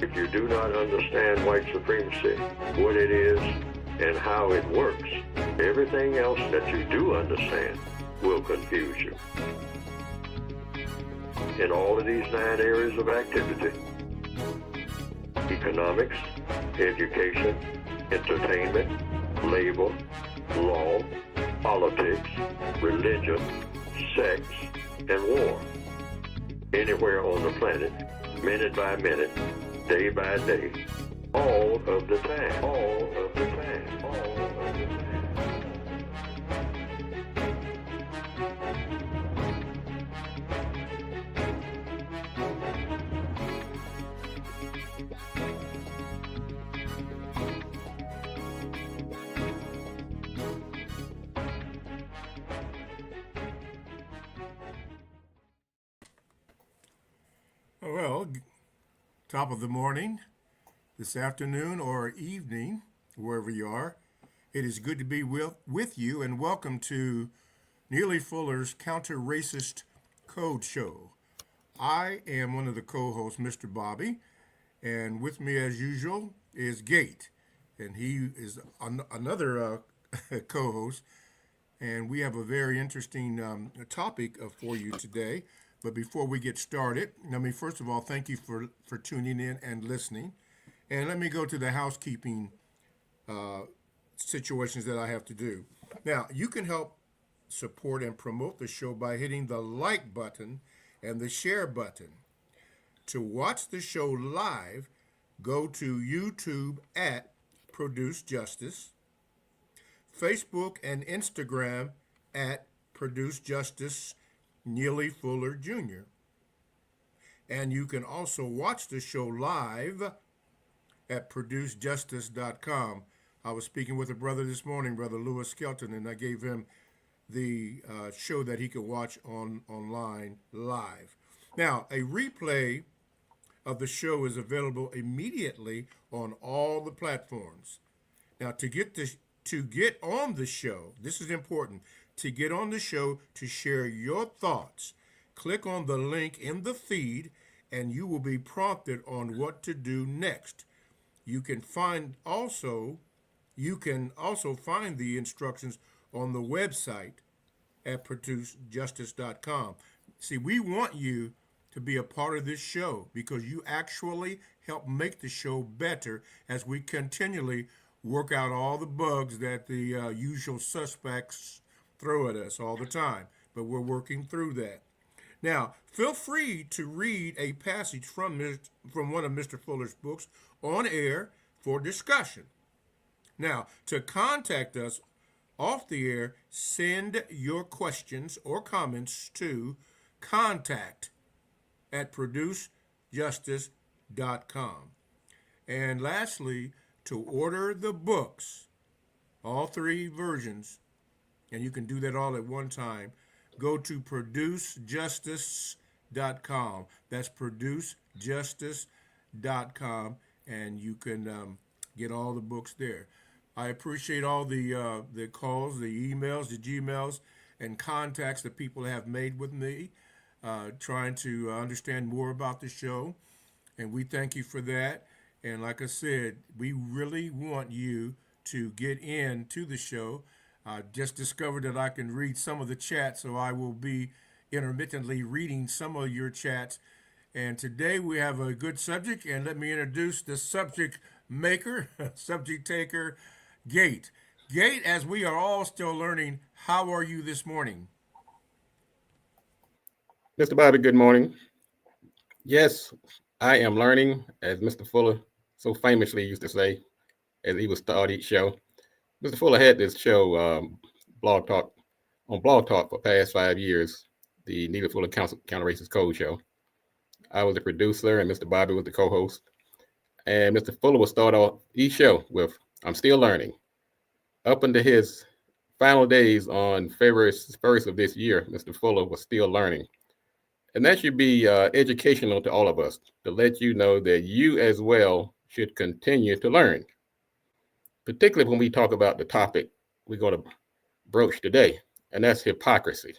If you do not understand white supremacy, what it is, and how it works, everything else that you do understand will confuse you. In all of these 9 areas of activity, economics, education, entertainment, labor, law, politics, religion, sex, and war. Anywhere on the planet, minute by minute, day by day, all of the time, all of the time, all of the time. Well, top of the morning, this afternoon or evening, wherever you are. It is good to be with you, and welcome to Neely Fuller's Counter-Racist Code Show. I am one of the co-hosts, Mr. Bobby, and with me as usual is Gate, and he is another co-host, and we have a very interesting topic for you today. But before we get started, let me first of all thank you for tuning in and listening. And let me go to the housekeeping situations that I have to do. Now, you can help support and promote the show by hitting the like button and the share button. To watch the show live, go to YouTube at Produce Justice, Facebook and Instagram at Produce Justice Neely Fuller Jr. And you can also watch the show live at producejustice.com. I was speaking with a brother this morning, Brother Lewis Skelton, and I gave him the show that he could watch online live. Now, a replay of the show is available immediately on all the platforms. Now, to get on the show, this is important. To get on the show to share your thoughts, click on the link in the feed and you will be prompted on what to do next. You can also find the instructions on the website at producejustice.com. See, we want you to be a part of this show because you actually help make the show better as we continually work out all the bugs that the usual suspects throw at us all the time, but we're working through that. Now, feel free to read a passage from one of Mr. Fuller's books on air for discussion. Now, to contact us off the air, send your questions or comments to contact@producejustice.com. And lastly, to order the books, all 3 versions, and you can do that all at one time, go to producejustice.com. That's producejustice.com, and you can get all the books there. I appreciate all the calls, the emails, the Gmails, and contacts that people have made with me, trying to understand more about the show, and we thank you for that. And like I said, we really want you to get into the show. I just discovered that I can read some of the chats, so I will be intermittently reading some of your chats. And today we have a good subject, and let me introduce the subject maker, subject taker, Gate. Gate, as we are all still learning, how are you this morning? Mr. Bobby, good morning. Yes, I am learning, as Mr. Fuller so famously used to say, as he would start each show. Mr. Fuller had this show, Blog Talk for past 5 years, the Neely Fuller Counter-Racist Code Show. I was the producer and Mr. Bobby was the co-host. And Mr. Fuller will start off each show with, I'm still learning. Up until his final days on February 1st of this year, Mr. Fuller was still learning. And that should be educational to all of us, to let you know that you as well should continue to learn. Particularly when we talk about the topic we're going to broach today, and that's hypocrisy.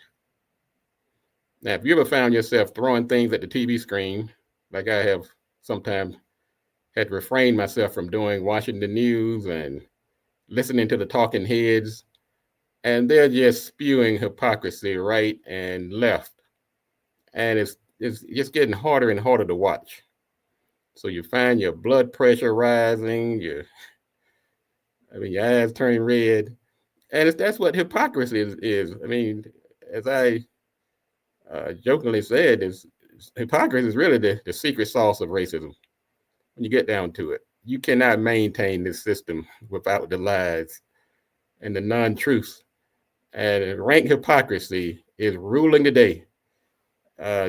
Now, if you ever found yourself throwing things at the TV screen, like I have sometimes had refrained myself from watching the news and listening to the talking heads, and they're just spewing hypocrisy right and left, and it's just getting harder and harder to watch. So you find your blood pressure rising, your eyes turning red, and that's what hypocrisy is. I mean, as I jokingly said, hypocrisy is really the secret sauce of racism. When you get down to it, you cannot maintain this system without the lies and the non-truths. And rank hypocrisy is ruling the day.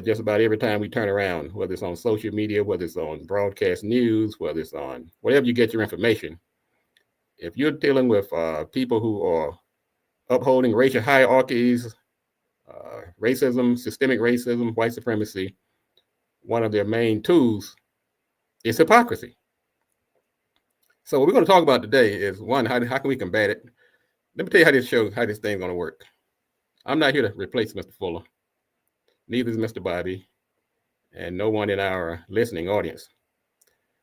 Just about every time we turn around, whether it's on social media, whether it's on broadcast news, whether it's on whatever you get your information. If you're dealing with people who are upholding racial hierarchies, racism, systemic racism, white supremacy, one of their main tools is hypocrisy. So what we're going to talk about today is, one, how can we combat it? Let me tell you how this thing's going to work. I'm not here to replace Mr. Fuller. Neither is Mr. Bobby, and no one in our listening audience.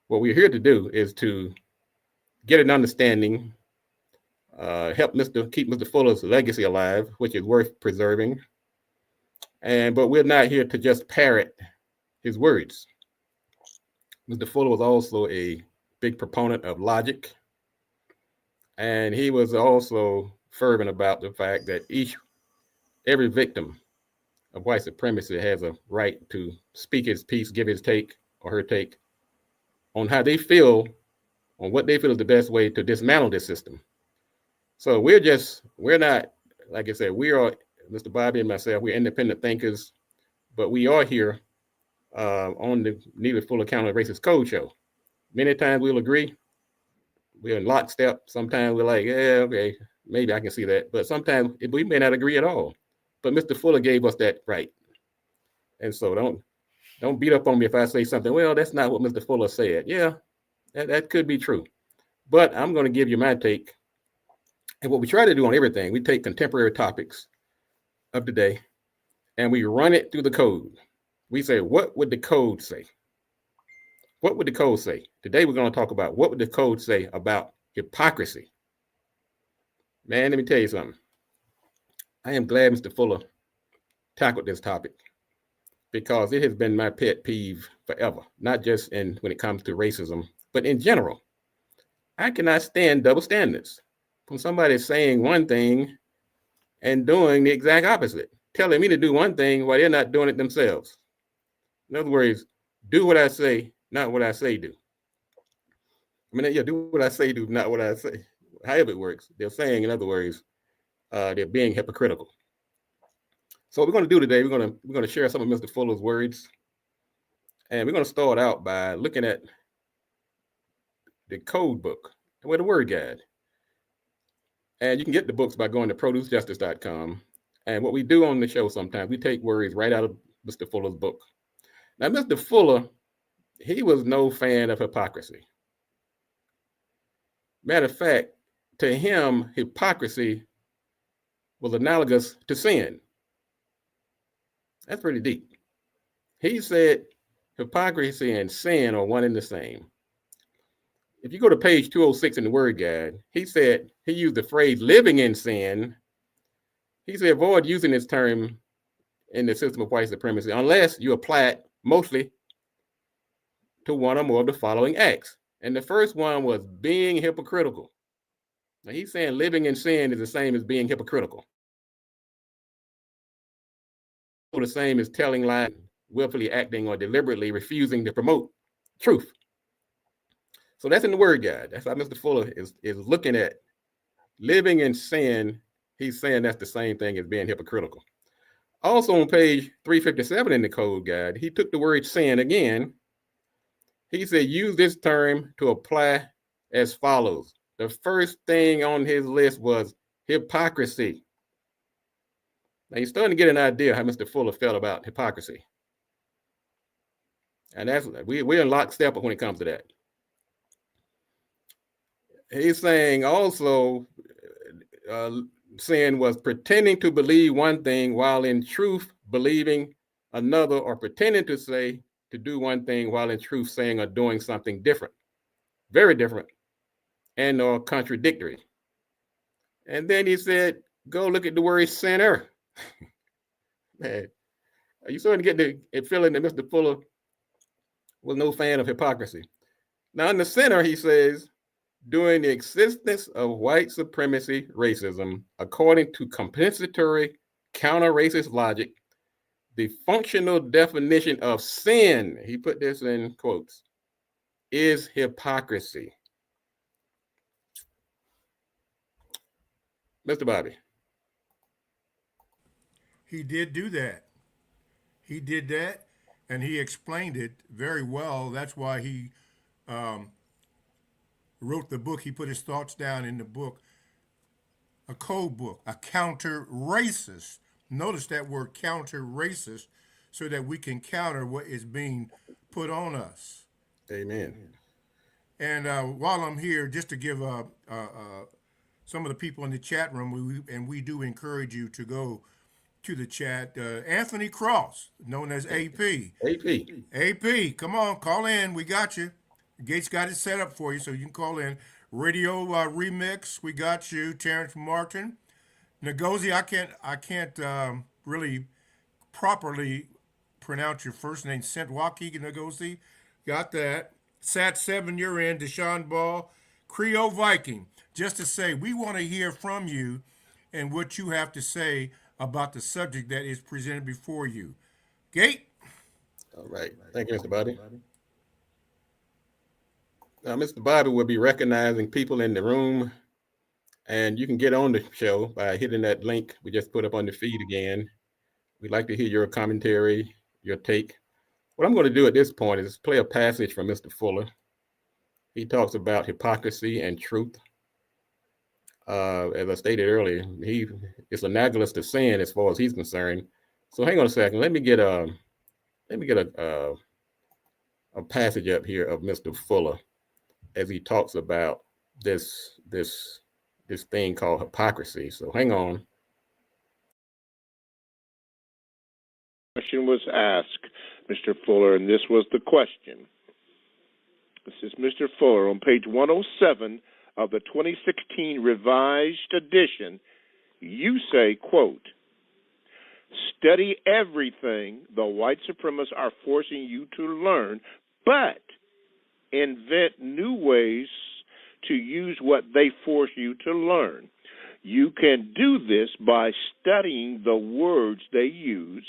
What we're here to do is to get an understanding, help keep Mr. Fuller's legacy alive, which is worth preserving. But we're not here to just parrot his words. Mr. Fuller was also a big proponent of logic, and he was also fervent about the fact that every victim of white supremacy has a right to speak his piece, give his take or her take on how they feel, on what they feel is the best way to dismantle this system. So we're not, like I said, we are, Mr. Bobby and myself, we're independent thinkers, but we are here on the Neely Fuller County Racist Code Show. Many times we'll agree, we're in lockstep. Sometimes we're like, yeah, okay, maybe I can see that. But sometimes we may not agree at all. But Mr. Fuller gave us that right. And so don't beat up on me if I say something, well, that's not what Mr. Fuller said. Yeah, that could be true. But I'm going to give you my take. And what we try to do on everything, we take contemporary topics of the day and we run it through the code. We say, what would the code say? What would the code say? Today we're going to talk about what would the code say about hypocrisy. Man, let me tell you something. I am glad Mr. Fuller tackled this topic because it has been my pet peeve forever, not just when it comes to racism, but in general. I cannot stand double standards from somebody saying one thing and doing the exact opposite, telling me to do one thing while they're not doing it themselves. In other words, do what I say, not what I say do. Do what I say do, not what I say. However it works, they're saying, in other words, they're being hypocritical. So what we're going to do today, we're going to share some of Mr. Fuller's words, and we're going to start out by looking at the code book, with the word guide. And you can get the books by going to producejustice.com. And what we do on the show sometimes, we take words right out of Mr. Fuller's book. Now, Mr. Fuller, he was no fan of hypocrisy. Matter of fact, to him, hypocrisy was analogous to sin. That's pretty deep. He said hypocrisy and sin are one and the same. If you go to page 206 in the word guide, he said, he used the phrase living in sin. He said, avoid using this term in the system of white supremacy unless you apply it mostly to one or more of the following acts. And the first one was being hypocritical. Now he's saying living in sin is the same as being hypocritical. The same as telling lies, willfully acting, or deliberately refusing to promote truth. So that's in the word guide. That's how Mr. Fuller is looking at living in sin. He's saying that's the same thing as being hypocritical. Also on page 357 in the code guide, he took the word sin again. He said, use this term to apply as follows. The first thing on his list was hypocrisy. Now you're starting to get an idea how Mr. Fuller felt about hypocrisy. And we're in lockstep when it comes to that. He's saying also sin was pretending to believe one thing while in truth believing another, or pretending to do one thing while in truth saying or doing something different. very different and or contradictory. And then he said, go look at the word sinner. Man, are you starting to get the feeling that Mr. Fuller was no fan of hypocrisy? Now, in the center, he says, during the existence of white supremacy racism, according to compensatory counter-racist logic, the functional definition of sin, he put this in quotes, is hypocrisy. Mr. Bobby. He did do that. He did that, and he explained it very well. That's why he wrote the book. He put his thoughts down in the book, a code book, a counter-racist. Notice that word counter-racist, so that we can counter what is being put on us. Amen. And while I'm here, just to give some of the people in the chat room, we do encourage you to go to the chat. Anthony Cross, known as AP. AP, come on, call in. We got you. Gates got it set up for you, so you can call in. Radio Remix, we got you. Terrence Martin. Ngozi, I can't really properly pronounce your first name. Sentwaki Ngozi. Got that. Sat 7, you're in. Deshaun Ball. Creole Viking. Just to say, we want to hear from you and what you have to say about the subject that is presented before you. Gate? All right. Thank you, Mr. Bobby. Now, Mr. Bobby will be recognizing people in the room, and you can get on the show by hitting that link we just put up on the feed again. We'd like to hear your commentary, your take. What I'm going to do at this point is play a passage from Mr. Fuller. He talks about hypocrisy and truth. As I stated earlier, it's analogous to sin as far as he's concerned. So hang on a second. Let me get a passage up here of Mr. Fuller as he talks about this thing called hypocrisy. So hang on. Question was asked, Mr. Fuller, and this was the question. This is Mr. Fuller on page 107 of the 2016 revised edition. You say, quote, study everything the white supremacists are forcing you to learn, but invent new ways to use what they force you to learn. You can do this by studying the words they use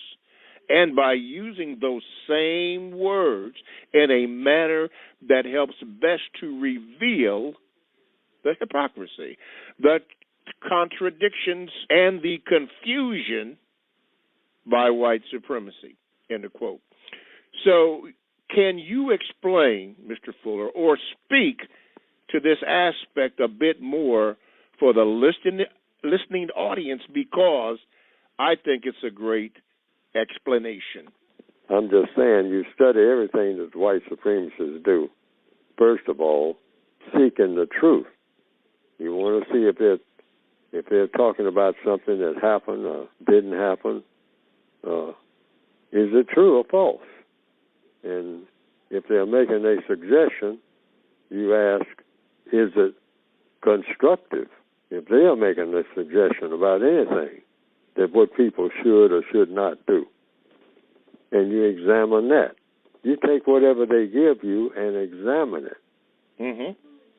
and by using those same words in a manner that helps best to reveal the hypocrisy, the contradictions, and the confusion by white supremacy, end of quote. So can you explain, Mr. Fuller, or speak to this aspect a bit more for the listening audience, because I think it's a great explanation. I'm just saying, you study everything that white supremacists do. First of all, seeking the truth. You want to see if they're talking about something that happened or didn't happen. Is it true or false? And if they're making a suggestion, you ask, is it constructive? If they are making a suggestion about anything, that what people should or should not do, and you examine that. You take whatever they give you and examine it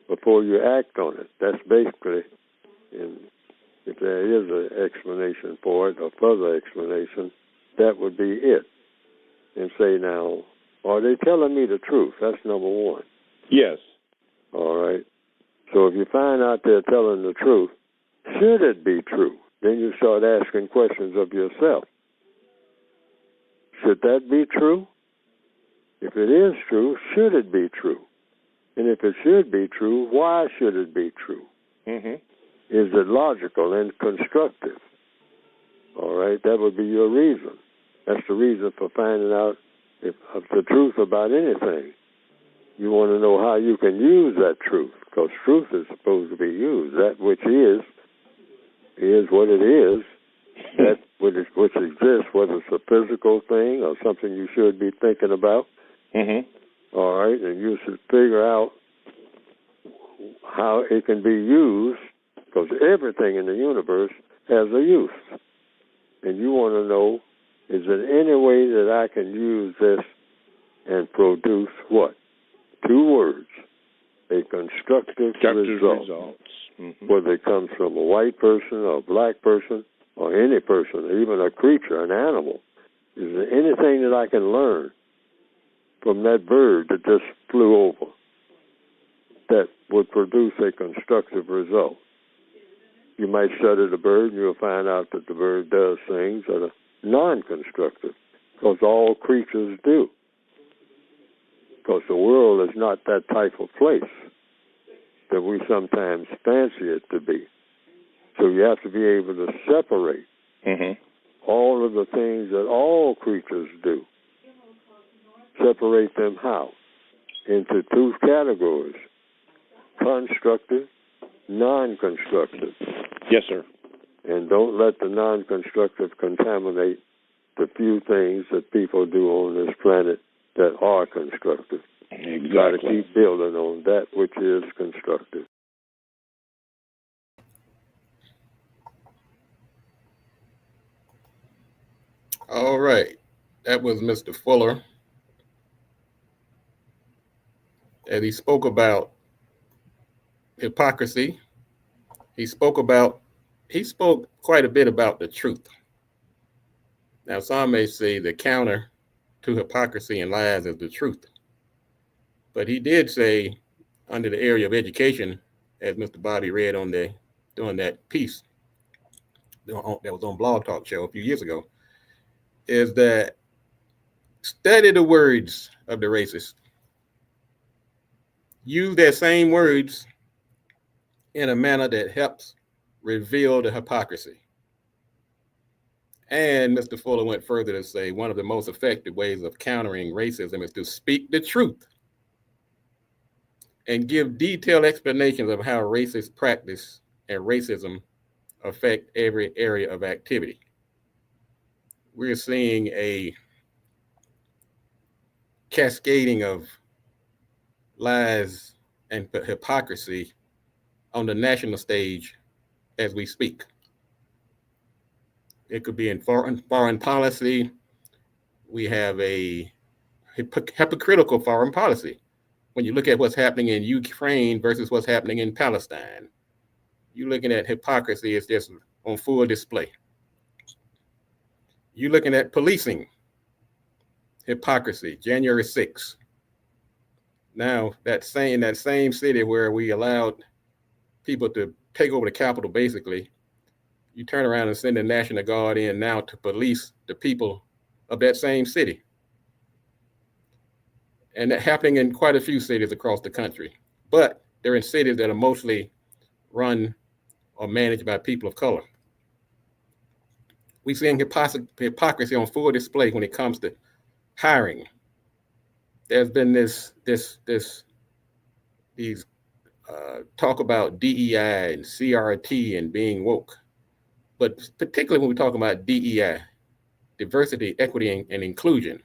before you act on it. That's basically, and if there is an explanation for it or further explanation, that would be it. And say, now, are they telling me the truth? That's number one. Yes. All right. So if you find out they're telling the truth, should it be true? Then you start asking questions of yourself. Should that be true? If it is true, should it be true? And if it should be true, why should it be true? Is it logical and constructive? All right, that would be your reason. That's the reason for finding out of the truth about anything. You want to know how you can use that truth, because truth is supposed to be used. That which is what it is. That which exists, whether it's a physical thing or something you should be thinking about. All right, and you should figure out how it can be used, because everything in the universe has a use. And you want to know, is there any way that I can use this and produce what? 2 words, a constructive result. Mm-hmm. Whether it comes from a white person or a black person or any person, or even a creature, an animal. Is there anything that I can learn from that bird that just flew over that would produce a constructive result? You might study the bird and you'll find out that the bird does things that are non-constructive, because all creatures do. Because the world is not that type of place that we sometimes fancy it to be. So you have to be able to separate all of the things that all creatures do. Separate them how? Into 2 categories: constructive, non-constructive. Yes, sir. And don't let the non-constructive contaminate the few things that people do on this planet that are constructive. Exactly. Got to keep building on that which is constructive. All right. That was Mr. Fuller. As he spoke about hypocrisy, he spoke quite a bit about the truth. Now, some may say the counter to hypocrisy and lies is the truth. But he did say, under the area of education, as Mr. Bobby read during that piece that was on Blog Talk Show a few years ago, is that study the words of the racist. Use their same words in a manner that helps reveal the hypocrisy. And Mr. Fuller went further to say one of the most effective ways of countering racism is to speak the truth and give detailed explanations of how racist practice and racism affect every area of activity. We're seeing a cascading of lies and hypocrisy on the national stage as we speak. It could be in foreign policy. We have a hypocritical foreign policy. When you look at what's happening in Ukraine versus what's happening in Palestine, you're looking at hypocrisy is just on full display. You're looking at policing, hypocrisy, January 6th. Now, that same city where we allowed people to take over the Capitol, basically, you turn around and send the National Guard in now to police the people of that same city. And that happening in quite a few cities across the country. But they're in cities that are mostly run or managed by people of color. We're seeing hypocrisy on full display when it comes to hiring. There's been these talk about DEI and CRT and being woke. But particularly when we talk about DEI, diversity, equity, and inclusion,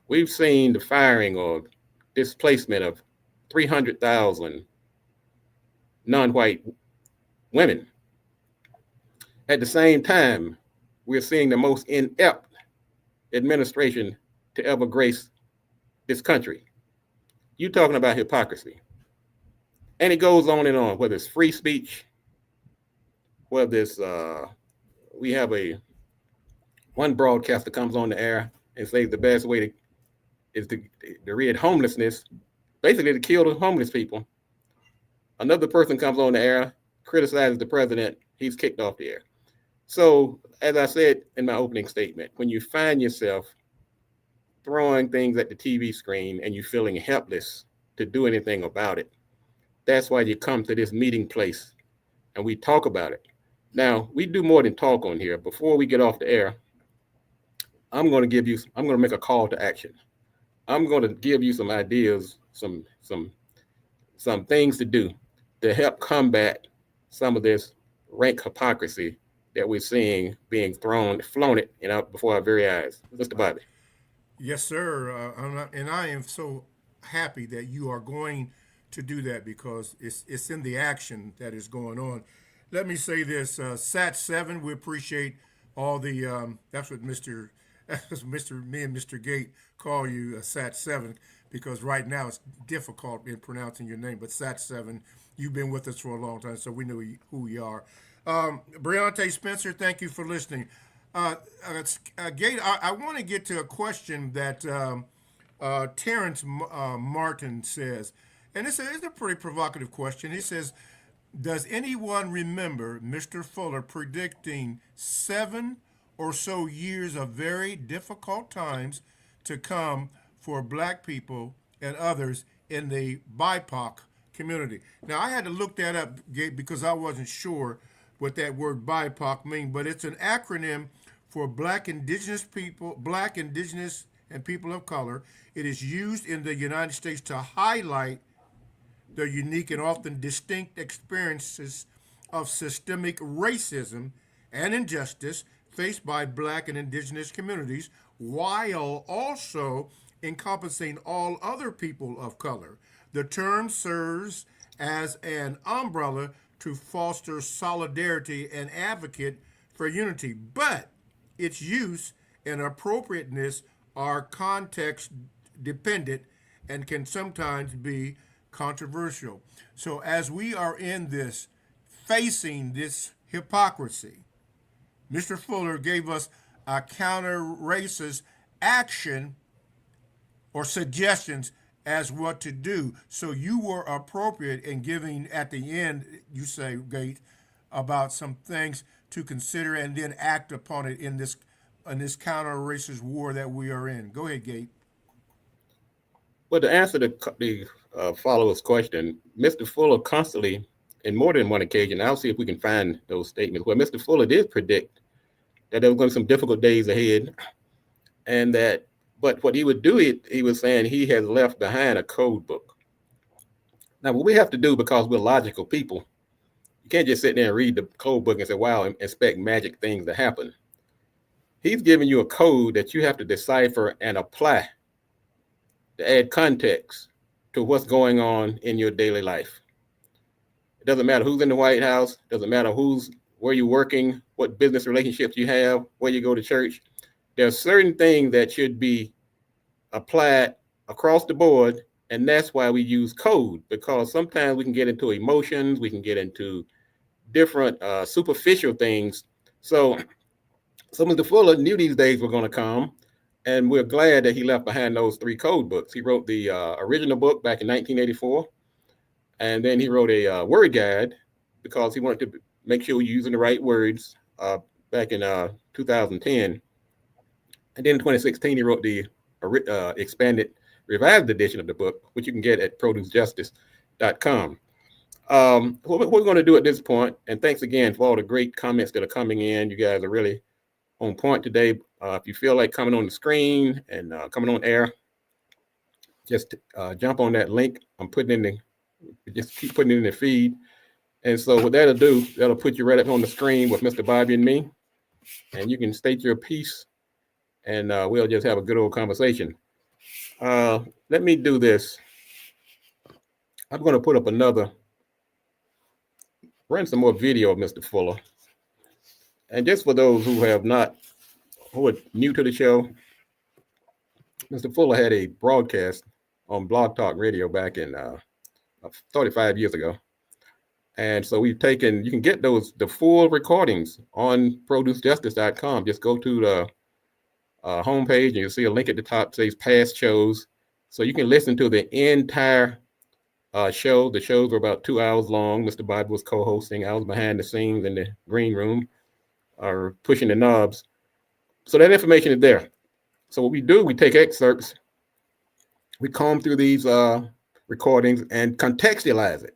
we've seen the firing or displacement of 300,000 non-white women. At the same time, we're seeing the most inept administration to ever grace this country. You're talking about hypocrisy. And it goes on and on, whether it's free speech, whether it's, we have one broadcaster comes on the air and says the best way is to rid homelessness, basically to kill the homeless people. Another person comes on the air, criticizes the president, he's kicked off the air. So, as I said in my opening statement, when you find yourself throwing things at the TV screen and you're feeling helpless to do anything about it, that's why you come to this meeting place and we talk about it. Now, we do more than talk on here. Before we get off the air, I'm going to make a call to action. I'm going to give you some ideas, some things to do to help combat some of this rank hypocrisy that we're seeing being flown before our very eyes. Mr. Bobby. Yes, sir. And I am so happy that you are going to do that because it's in the action that is going on. Let me say this, Sat7, we appreciate all the, that's what me and Mr. Gate call you, Sat7, because right now it's difficult in pronouncing your name, but Sat7, you've been with us for a long time, so we know who you are. Briante Spencer, thank you for listening. Gate, I want to get to a question that Terrence Martin says, and it's a pretty provocative question. He says, does anyone remember Mr. Fuller predicting 7 or so years of very difficult times to come for black people and others in the BIPOC community? Now, I had to look that up, Gabe, because I wasn't sure what that word BIPOC means, but it's an acronym for Black, Indigenous people, Black, Indigenous, and people of color. It is used in the United States to highlight the unique and often distinct experiences of systemic racism and injustice faced by Black and Indigenous communities, while also encompassing all other people of color. The term serves as an umbrella to foster solidarity and advocate for unity, but its use and appropriateness are context dependent and can sometimes be controversial. So as we are in this, facing this hypocrisy, Mr. Fuller gave us a counter-racist action or suggestions as what to do. So you were appropriate in giving at the end, you say, Gate, about some things to consider and then act upon it in this counter-racist war that we are in. Go ahead, Gate. Well, to answer the follower's question, Mr. Fuller constantly, in more than one occasion, I'll see if we can find those statements where Mr. Fuller did predict that there were going to be some difficult days ahead, and that, but what he would do, he was saying he has left behind a code book. Now, what we have to do, because we're logical people, you can't just sit there and read the code book and say, wow, and expect magic things to happen. He's giving you a code that you have to decipher and apply to add context to what's going on in your daily life. It doesn't matter who's in the White House, doesn't matter where you're working, what business relationships you have, where you go to church. There are certain things that should be applied across the board, and that's why we use code, because sometimes we can get into emotions, we can get into different superficial things. So Mr. Fuller knew these days were going to come, and we're glad that he left behind those 3 code books. He wrote the original book back in 1984, and then he wrote a word guide because he wanted to make sure we're using the right words back in 2010. And then in 2016, he wrote the expanded, revised edition of the book, which you can get at producejustice.com. What we're going to do at this point, and thanks again for all the great comments that are coming in. You guys are really on point today. If you feel like coming on the screen and coming on air, just jump on that link. Just keep putting it in the feed. And so what that'll do, that'll put you right up on the screen with Mr. Bobby and me, and you can state your piece, and we'll just have a good old conversation. Let me do this. I'm going to put up run some more video of Mr. Fuller. And just for those who are new to the show, Mr. Fuller had a broadcast on Blog Talk Radio back in 35 years ago. And so you can get the full recordings on producejustice.com. Just go to the homepage and you'll see a link at the top that says past shows. So you can listen to the entire show. The shows were about 2 hours long. Mr. Bobby was co-hosting. I was behind the scenes in the green room or pushing the knobs. So that information is there. So what we do, we take excerpts, we comb through these recordings and contextualize it.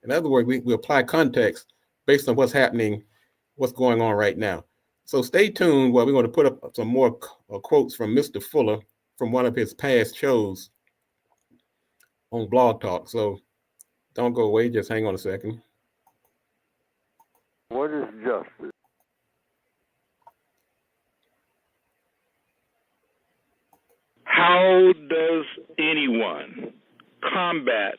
In other words, we apply context based on what's happening, what's going on right now. So stay tuned where we're going to put up some more quotes from Mr. Fuller from one of his past shows on Blog Talk. So don't go away, just hang on a second. What is justice? How does anyone combat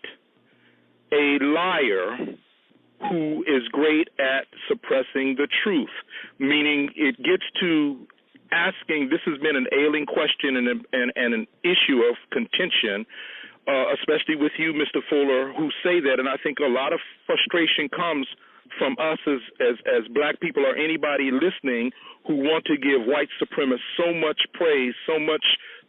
a liar who is great at suppressing the truth, meaning it gets to asking, this has been an ailing question and an issue of contention, especially with you, Mr. Fuller, who say that, and I think a lot of frustration comes from us as black people or anybody listening who want to give white supremacists so much praise, so much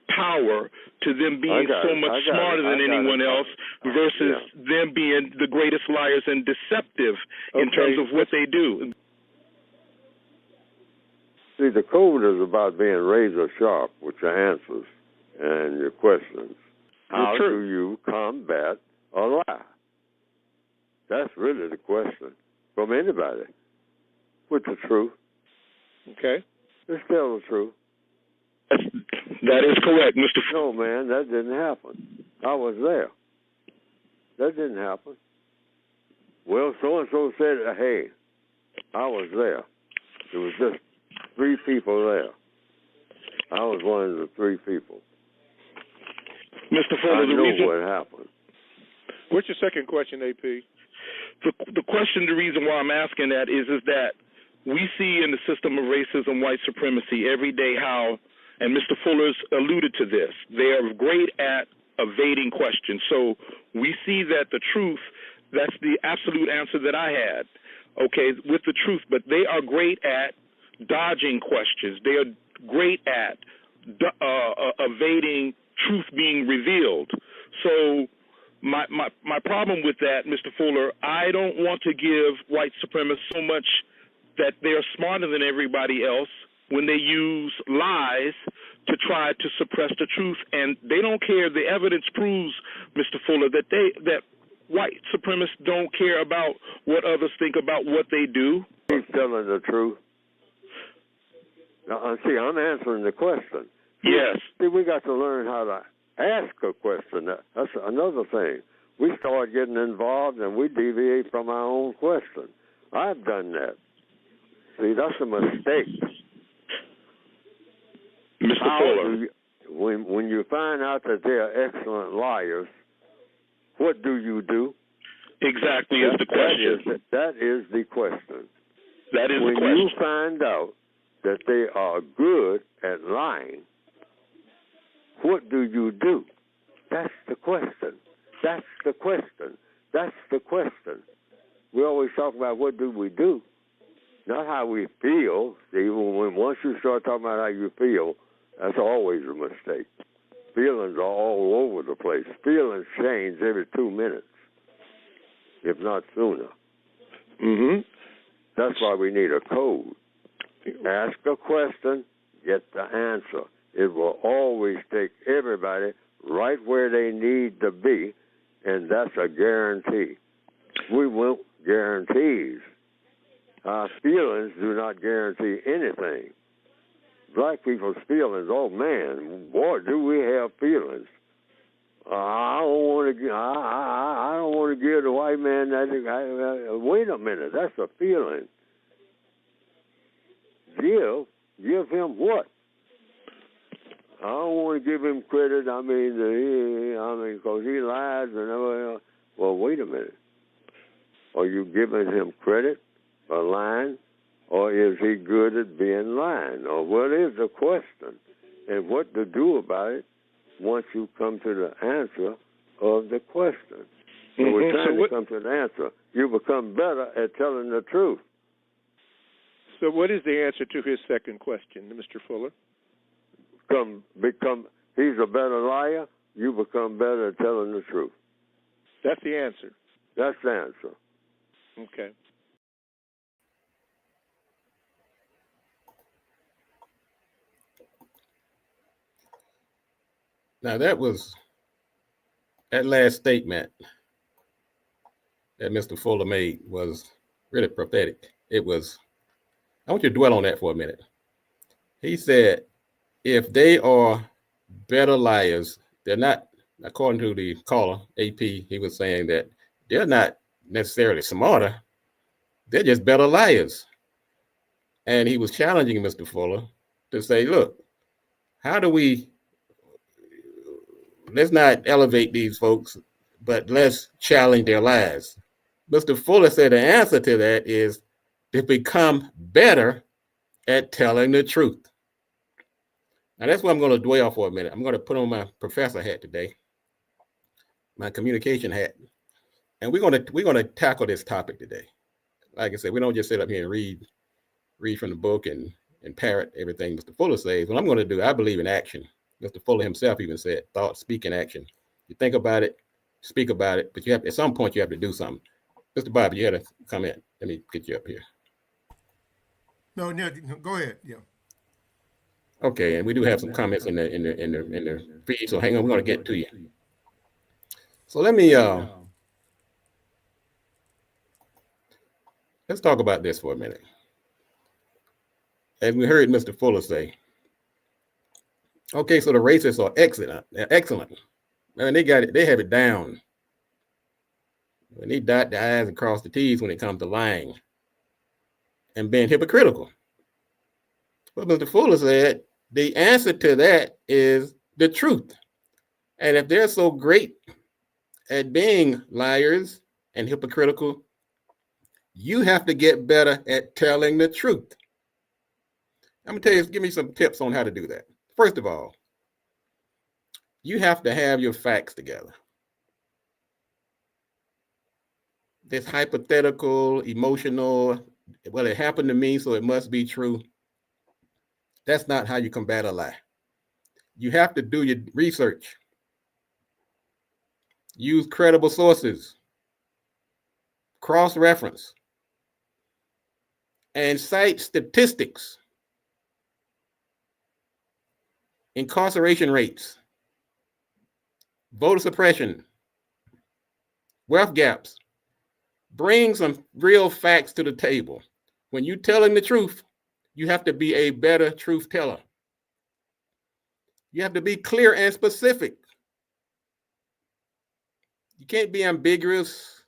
power to them being so much smarter than anyone else versus them being the greatest liars and deceptive in terms of what they do. See, the code is about being razor sharp with your answers and your questions. How do you combat a lie? That's really the question from anybody with the truth. Okay. Just tell the truth. That is correct, Mr. No, man, that didn't happen. I was there. That didn't happen. Well, so-and-so said, hey, I was there. There was just 3 people there. I was one of the 3 people. Mr. Fuller, I know what happened. What's your second question, AP? The question, the reason why I'm asking that is that we see in the system of racism, white supremacy every day how, and Mr. Fuller's alluded to this, they are great at evading questions. So we see that the truth, that's the absolute answer that I had, okay, with the truth, but they are great at dodging questions. They are great at evading truth being revealed. So my problem with that, Mr. Fuller, I don't want to give white supremacists so much that they're smarter than everybody else when they use lies to try to suppress the truth, and they don't care. The evidence proves, Mr. Fuller, that white supremacists don't care about what others think about what they do. He's telling the truth. Now, see, I'm answering the question. Yes. See, we got to learn how to ask a question. That's another thing. We start getting involved and we deviate from our own question. I've done that. See, that's a mistake. Mr. Fuller. When you find out that they're excellent liars, what do you do? Exactly is the question. That is the question. That is the question. When you find out that they are good at lying, what do you do? That's the question. That's the question. That's the question. We always talk about what do we do, not how we feel. See, once you start talking about how you feel, that's always a mistake. Feelings are all over the place. Feelings change every 2 minutes, if not sooner. Mm-hmm. That's why we need a code. Ask a question, get the answer. It will always take everybody right where they need to be, and that's a guarantee. We want guarantees. Our feelings do not guarantee anything. Black people's feelings, oh man, boy, do we have feelings. I don't want to give the white man that. Wait a minute, that's a feeling. Give him what? I don't want to give him credit. Because he lies and well, wait a minute. Are you giving him credit for lying, or is he good at being lying? Or what is the question, and what to do about it once you come to the answer of the question? So we're trying to come to the answer. You become better at telling the truth. So what is the answer to his second question, Mr. Fuller? He's a better liar, you become better at telling the truth. That's the answer. That's the answer. Okay. Now that last statement that Mr. Fuller made was really prophetic. I want you to dwell on that for a minute. He said, if they are better liars, they're not, according to the caller, AP, he was saying that they're not necessarily smarter, they're just better liars. And he was challenging Mr. Fuller to say, look, let's not elevate these folks but let's challenge their lives. Mr. Fuller said the answer to that is to become better at telling the truth. Now that's what I'm going to dwell for a minute. I'm going to put on my professor hat today, my communication hat, and we're going to tackle this topic today. Like I said, we don't just sit up here and read from the book and parrot everything Mr. Fuller says. What I'm going to do, I believe in action. Mr. Fuller himself even said, thought, speak, and action. You think about it, speak about it, but you have at some point you have to do something. Mr. Bobby, you had a comment. Let me get you up here. No, go ahead. Yeah. Okay, and we do have some comments in the feed. So hang on, we're going to get to you. So let me let's talk about this for a minute. As we heard Mr. Fuller say, okay, so the racists are excellent. They're excellent. I mean, they got it. They have it down. When they dot the I's and cross the T's when it comes to lying and being hypocritical. But Mr. Fuller said the answer to that is the truth. And if they're so great at being liars and hypocritical, you have to get better at telling the truth. I'm going to tell you, give me some tips on how to do that. First of all, you have to have your facts together. This hypothetical, emotional, well, it happened to me, so it must be true. That's not how you combat a lie. You have to do your research. Use credible sources. Cross-reference. And cite statistics. Incarceration rates. Voter suppression. Wealth gaps. Bring some real facts to the table. When you're telling the truth, you have to be a better truth teller. You have to be clear and specific. You can't be ambiguous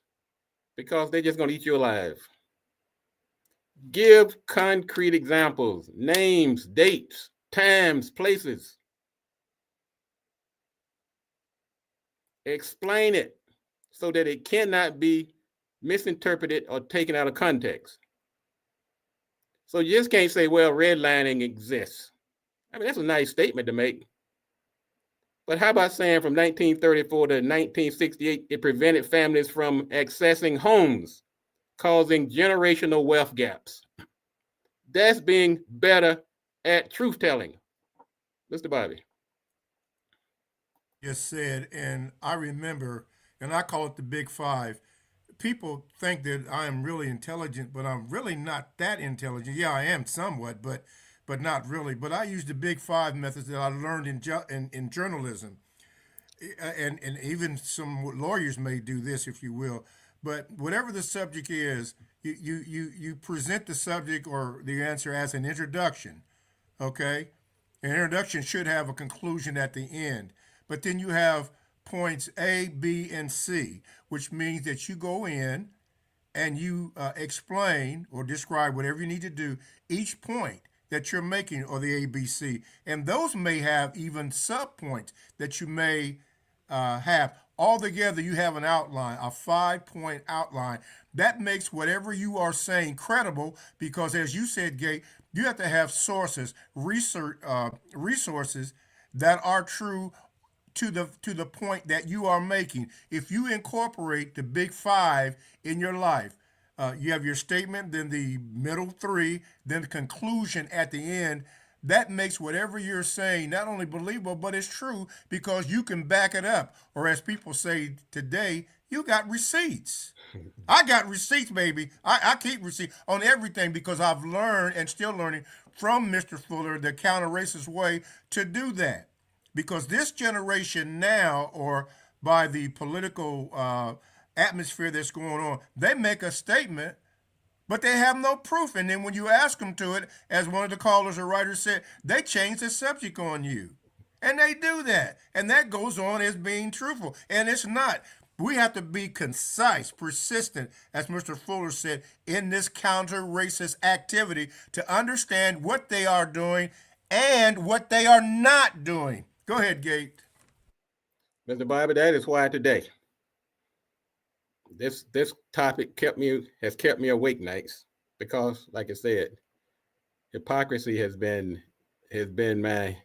because they're just going to eat you alive. Give concrete examples, names, dates, times, places. Explain it so that it cannot be misinterpreted or taken out of context. So you just can't say, well, redlining exists. I mean, that's a nice statement to make. But how about saying from 1934 to 1968, it prevented families from accessing homes, causing generational wealth gaps? That's being better at truth telling. Mr. Bobby. Just said, and I remember, and I call it the Big Five. People think that I am really intelligent, but I'm really not that intelligent. Yeah, I am somewhat, but not really. But I use the Big Five methods that I learned in journalism, and even some lawyers may do this, if you will. But whatever the subject is, you present the subject or the answer as an introduction. Okay, an introduction should have a conclusion at the end, but then you have points A, B, and C, which means that you go in and you explain or describe whatever you need to do, each point that you're making or the ABC. And those may have even sub-points that you may have. Altogether, you have an outline, a 5-point outline. That makes whatever you are saying credible because, as you said, Gate, you have to have sources, resources that are true to the point that you are making. If you incorporate the Big Five in your life, you have your statement, then the middle three, then the conclusion at the end. That makes whatever you're saying not only believable, but it's true because you can back it up. Or as people say today, you got receipts. I got receipts, baby. I keep receipts on everything because I've learned and still learning from Mr. Fuller the counter-racist way to do that. Because this generation now, or by the political atmosphere that's going on, they make a statement, but they have no proof. And then when you ask them to it, as one of the callers or writers said, they change the subject on you. And they do that. And that goes on as being truthful. And it's not. We have to be concise, persistent, as Mr. Fuller said, in this counter-racist activity to understand what they are doing and what they are not doing. Go ahead, Gate. Mr. Bobby, that is why today this topic has kept me awake nights because, like I said, hypocrisy has been my,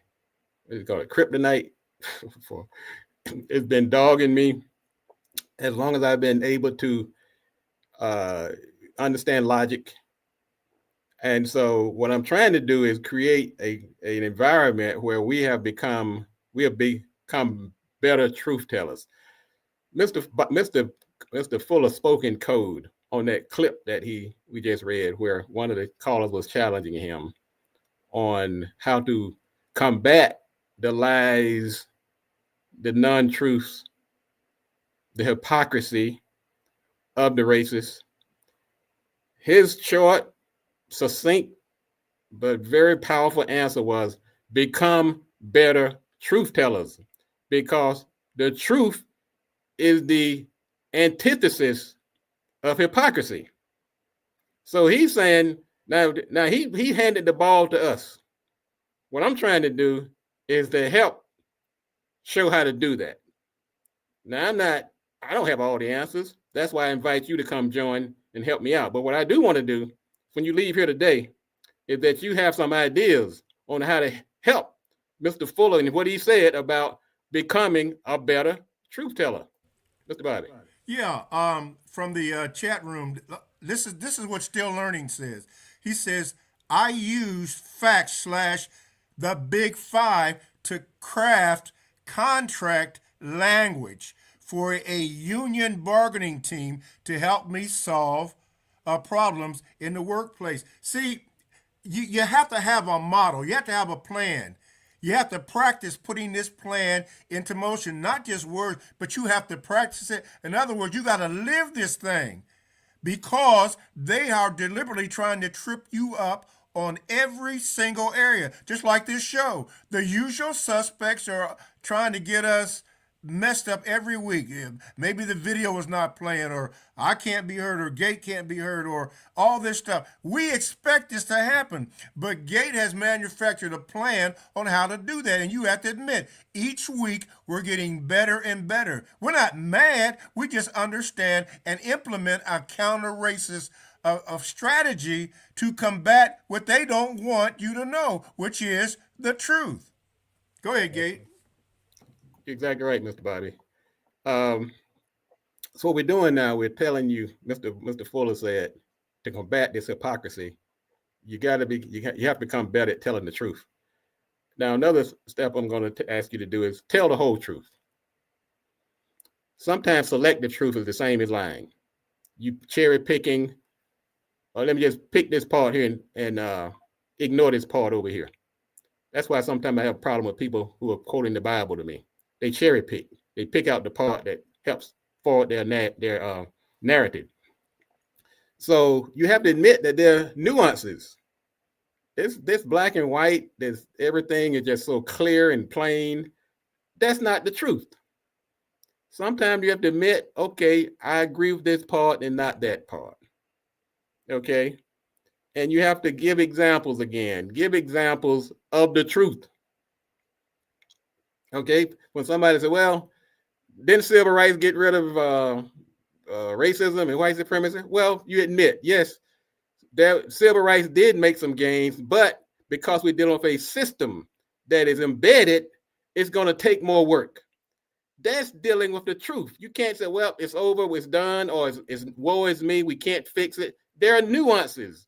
what do you call it, kryptonite. For it's been dogging me as long as I've been able to understand logic. And so what I'm trying to do is create an environment where we have become better truth tellers. Mr. Fuller spoke in code on that clip that we just read, where one of the callers was challenging him on how to combat the lies, the non-truths, the hypocrisy of the racists. His short, succinct, but very powerful answer was become better truth tellers, because the truth is the antithesis of hypocrisy. So he's saying now he handed the ball to us. What I'm trying to do is to help show how to do that. Now I don't have all the answers. That's why I invite you to come join and help me out. But what I do want to do when you leave here today is that you have some ideas on how to help Mr. Fuller and what he said about becoming a better truth teller. Mr. Bobby. Yeah, from the chat room, this is what Still Learning says. He says, I use facts / the big five to craft contract language for a union bargaining team to help me solve problems in the workplace. See, you have to have a model. You have to have a plan. You have to practice putting this plan into motion, not just words, but you have to practice it. In other words, you got to live this thing, because they are deliberately trying to trip you up on every single area, just like this show. The usual suspects are trying to get us messed up every week. Maybe the video is not playing, or I can't be heard, or Gate can't be heard, or all this stuff. We expect this to happen, but Gate has manufactured a plan on how to do that. And you have to admit, each week we're getting better and better. We're not mad. We just understand and implement a counter-racist of strategy to combat what they don't want you to know, which is the truth. Go ahead, Gate. Exactly right, Mr. Bobby. So what we're doing now, we're telling you, Mr. Fuller said, to combat this hypocrisy, you have to become better at telling the truth. Now, another step I'm going to ask you to do is tell the whole truth. Sometimes selective truth is the same as lying. You cherry picking, or let me just pick this part here and ignore this part over here. That's why sometimes I have a problem with people who are quoting the Bible to me. They cherry pick. They pick out the part that helps forward their narrative. So you have to admit that there are nuances. This black and white, everything is just so clear and plain. That's not the truth. Sometimes you have to admit, okay, I agree with this part and not that part. Okay? And you have to give examples again. Give examples of the truth. Okay? When somebody says, well, didn't civil rights get rid of racism and white supremacy? Well, you admit, yes, civil rights did make some gains, but because we're dealing with a system that is embedded, it's going to take more work. That's dealing with the truth. You can't say, well, it's over, it's done, or it's woe is me, we can't fix it. There are nuances.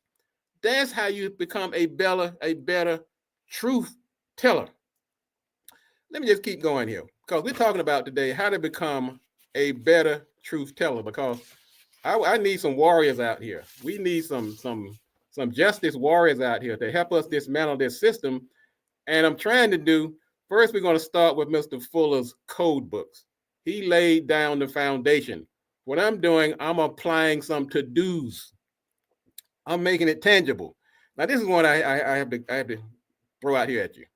That's how you become a better truth teller. Let me just keep going here, because we're talking about today how to become a better truth teller, because I need some warriors out here. We need some justice warriors out here to help us dismantle this system. And I'm trying to do, first we're going to start with Mr. Fuller's code books. He laid down the foundation. What I'm doing, I'm applying some to-dos. I'm making it tangible. Now, this is what I have to throw out here at you.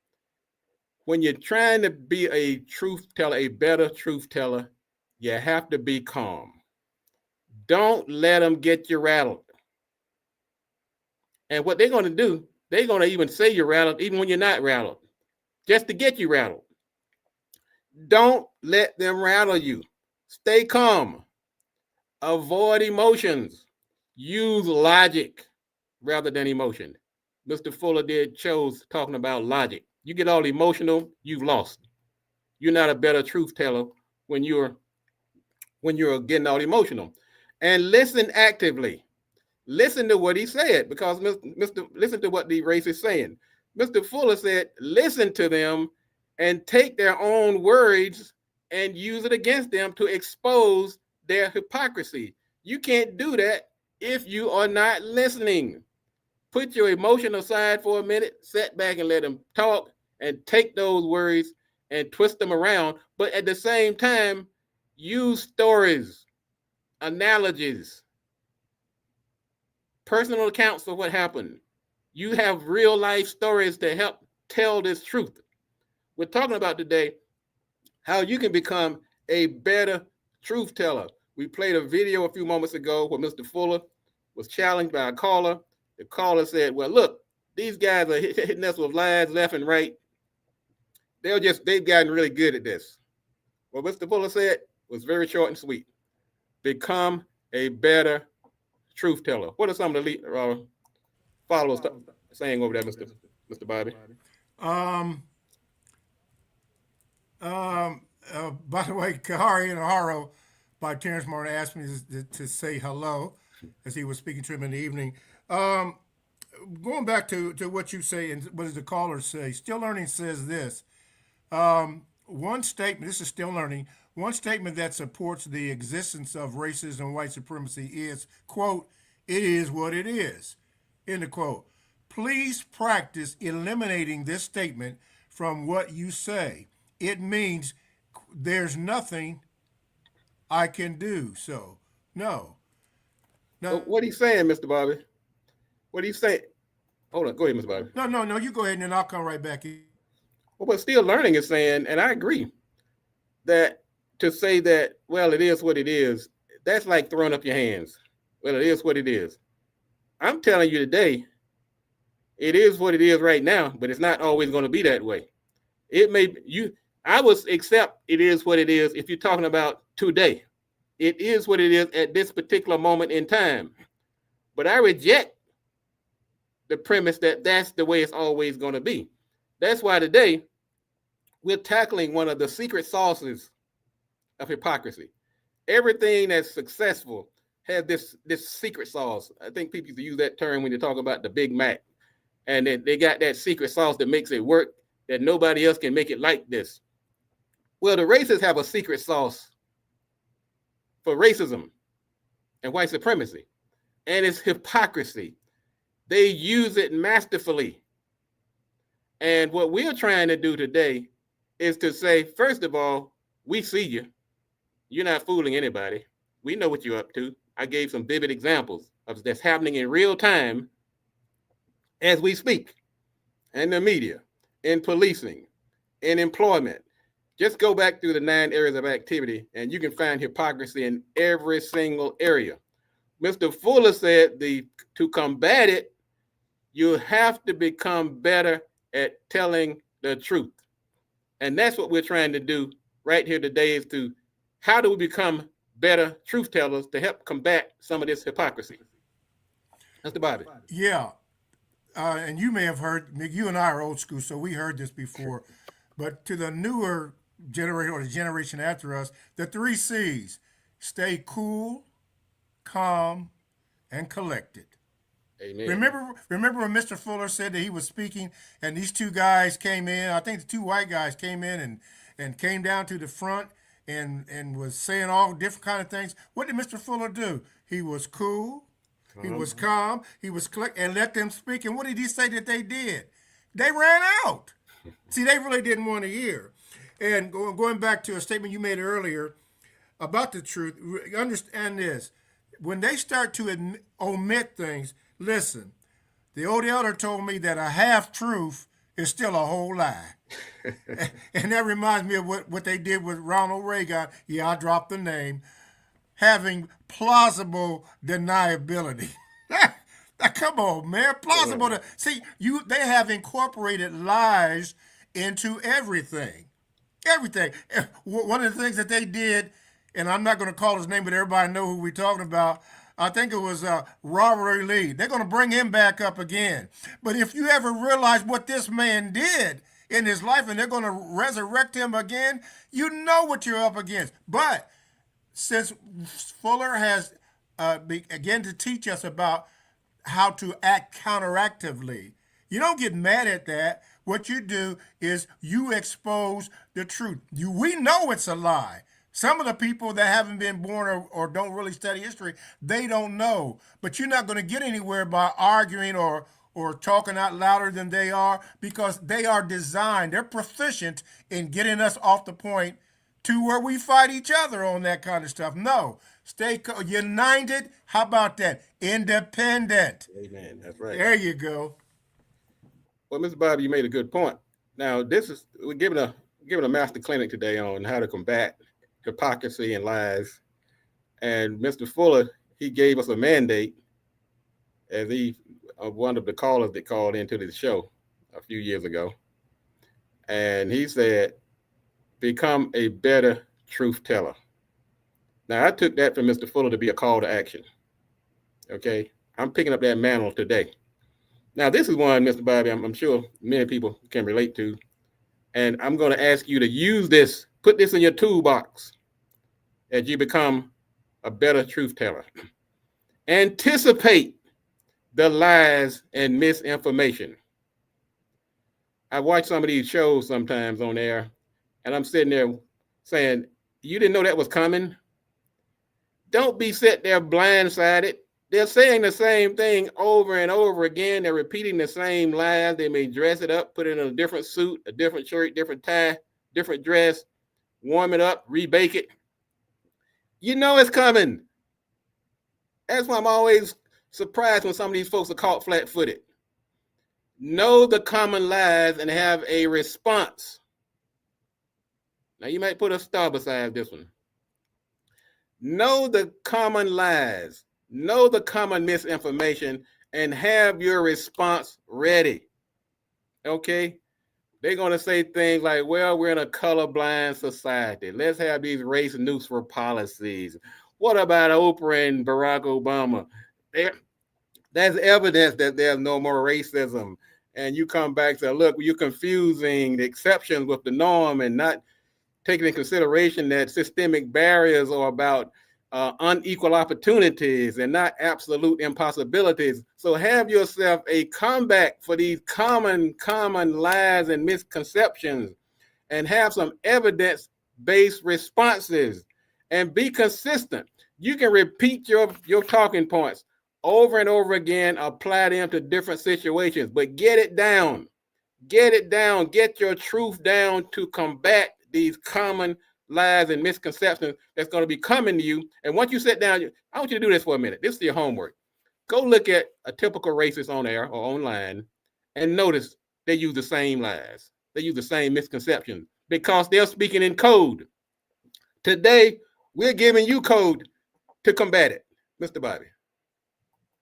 When you're trying to be a truth teller, a better truth teller, you have to be calm. Don't let them get you rattled. And what they're going to do, they're going to even say you're rattled, even when you're not rattled, just to get you rattled. Don't let them rattle you. Stay calm. Avoid emotions. Use logic rather than emotion. Mr. Fuller chose talking about logic. You get all emotional, you've lost. You're not a better truth teller when you're getting all emotional. And listen actively. Listen to what he said, because listen to what the race is saying. Mr. Fuller said, listen to them and take their own words and use it against them to expose their hypocrisy. You can't do that if you are not listening. Put your emotion aside for a minute, sit back and let them talk, and take those words and twist them around. But at the same time, use stories, analogies, personal accounts of what happened. You have real life stories to help tell this truth. We're talking about today how you can become a better truth teller. We played a video a few moments ago where Mr. Fuller was challenged by a caller. The caller said, well, look, these guys are hitting us with lies left and right. They've gotten really good at this. What Mr. Fuller said was very short and sweet. Become a better truth teller. What are some of the followers saying over there, Mr. Bobby? By the way, Kahari and Haro by Terrence Martin asked me to say hello as he was speaking to him in the evening. Going back to what you say and what does the caller say, Still Learning says this. One statement, this is Still Learning, one statement that supports the existence of racism and white supremacy is, quote, it is what it is, end of quote. Please practice eliminating this statement from what you say. It means there's nothing I can do. So, no. What he's saying, Mr. Bobby? What he's saying? Hold on, go ahead, Mr. Bobby. No, you go ahead and then I'll come right back in. Well, what Still Learning is saying, and I agree, that to say that, well, it is what it is, that's like throwing up your hands. Well, it is what it is. I'm telling you today, it is what it is right now, but it's not always going to be that way. I would accept it is what it is if you're talking about today. It is what it is at this particular moment in time. But I reject the premise that that's the way it's always going to be. That's why today we're tackling one of the secret sauces of hypocrisy. Everything that's successful has this secret sauce. I think people used to use that term when you talk about the Big Mac. And they got that secret sauce that makes it work, that nobody else can make it like this. Well, the racists have a secret sauce for racism and white supremacy, and it's hypocrisy. They use it masterfully. And what we're trying to do today is to say, first of all, we see you. You're not fooling anybody. We know what you're up to. I gave some vivid examples of that's happening in real time as we speak, in the media, in policing, in employment. Just go back through the 9 areas of activity and you can find hypocrisy in every single area. Mr. Fuller said to combat it, you have to become better at telling the truth. And that's what we're trying to do right here today, is to how do we become better truth tellers to help combat some of this hypocrisy? Mr. Bobby. Yeah. And you may have heard, you and I are old school, so we heard this before. But to the newer generation or the generation after us, the 3 C's: stay cool, calm, and collected. Amen. Remember when Mr. Fuller said that he was speaking and these 2 guys came in, I think the 2 white guys came in and came down to the front and was saying all different kind of things. What did Mr. Fuller do? He was cool, he was calm, he was and let them speak. And what did he say that they did? They ran out. See, they really didn't want to hear. And going back to a statement you made earlier about the truth, understand this. When they start to omit things, listen, the old elder told me that a half-truth is still a whole lie. And that reminds me of what they did with Ronald Reagan. Yeah, I dropped the name. Having plausible deniability. Come on, man. Plausible. See, they have incorporated lies into everything. Everything. One of the things that they did and I'm not going to call his name, but everybody know who we're talking about. I think it was Robert E. Lee. They're going to bring him back up again. But if you ever realize what this man did in his life and they're going to resurrect him again, you know what you're up against. But since Fuller has again to teach us about how to act counteractively, you don't get mad at that. What you do is you expose the truth. We know it's a lie. Some of the people that haven't been born or don't really study history, they don't know. But you're not going to get anywhere by arguing or talking out louder than they are, because they are designed, they're proficient in getting us off the point to where we fight each other on that kind of stuff. No, stay united. How about that? Independent. Amen. That's right. There you go. Well, Mr. Bobby, you made a good point. Now, we're giving a master clinic today on how to combat hypocrisy and lies. And Mr. Fuller, he gave us a mandate, as one of the callers that called into the show a few years ago. And he said, become a better truth teller. Now, I took that from Mr. Fuller to be a call to action. Okay? I'm picking up that mantle today. Now, this is one, Mr. Bobby, I'm sure many people can relate to. And I'm going to ask you to use this, put this in your toolbox as you become a better truth teller. Anticipate the lies and misinformation. I watch some of these shows sometimes on air, and I'm sitting there saying, you didn't know that was coming? Don't be sitting there blindsided. They're saying the same thing over and over again. They're repeating the same lies. They may dress it up, put it in a different suit, a different shirt, different tie, different dress, warm it up, rebake it. You know it's coming. That's why I'm always surprised when some of these folks are caught flat-footed. Know the common lies and have a response. Now, you might put a star beside this one. Know the common lies. Know the common misinformation and have your response ready. Okay? They're going to say things like, well, we're in a colorblind society. Let's have these race neutral policies. What about Oprah and Barack Obama? There's evidence that there's no more racism. And you come back to, look, you're confusing the exceptions with the norm and not taking into consideration that systemic barriers are about unequal opportunities and not absolute impossibilities. So have yourself a comeback for these common lies and misconceptions, and have some evidence-based responses and be consistent. You can repeat your talking points over and over again, apply them to different situations, but get it down. Get your truth down to combat these common lies and misconceptions that's going to be coming to you. And once you sit down, I want you to do this for a minute. This is your homework. Go look at a typical racist on air or online and notice they use the same lies. They use the same misconceptions because they're speaking in code. Today, we're giving you code to combat it. Mr. Bobby.